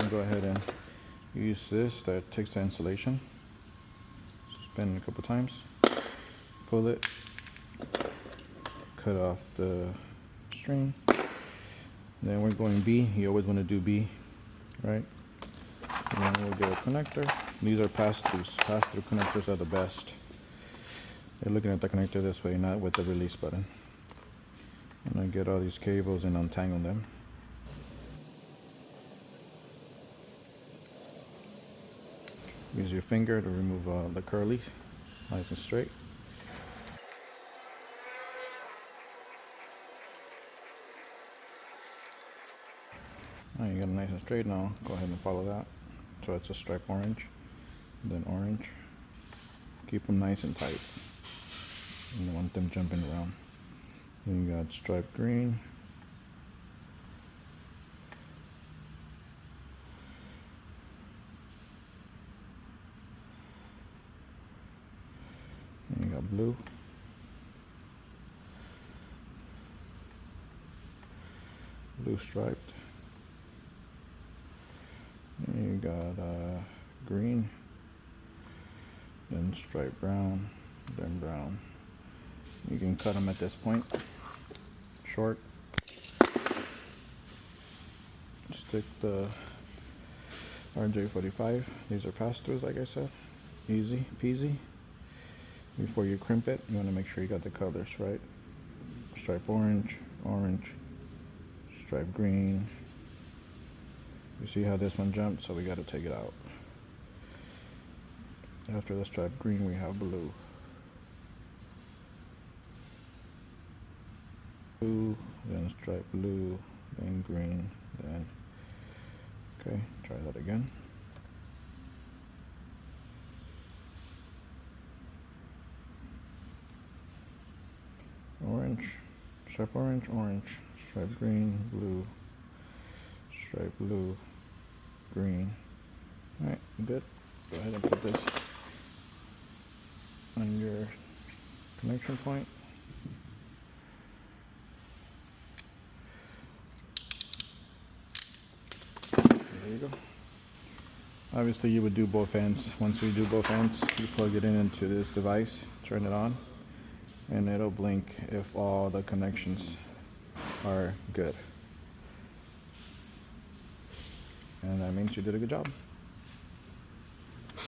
gonna go ahead and use this that takes the insulation. Spin it a couple times, pull it, cut off the string. Then we're going B. You always want to do B, right? And then we'll get a connector. These are pass-throughs. Pass-through connectors are the best. They're looking at the connector this way, not with the release button. I'm gonna get all these cables and untangle them. Use your finger to remove the curly, nice and straight. Alright, you got it nice and straight now. Go ahead and follow that. So it's a stripe orange, then orange. Keep them nice and tight. You don't want them jumping around. Then you got stripe green. And you got blue. Blue striped. And you got green. Then stripe brown. Then brown. You can cut them at this point. Short. Stick the RJ45. These are pass-throughs, like I said. Easy peasy. Before you crimp it, you want to make sure you got the colors right. Stripe orange, orange, stripe green. You see how this one jumped, so we got to take it out. After the stripe green, we have blue. Blue, then stripe blue, then green, then... Okay, try that again. Orange, stripe orange, orange, stripe green, blue, stripe blue, green. Alright, good. Go ahead and put this on your connection point. There you go. Obviously you would do both ends. Once you do both ends, you plug it into this device, turn it on, and it'll blink if all the connections are good. And that means you did a good job.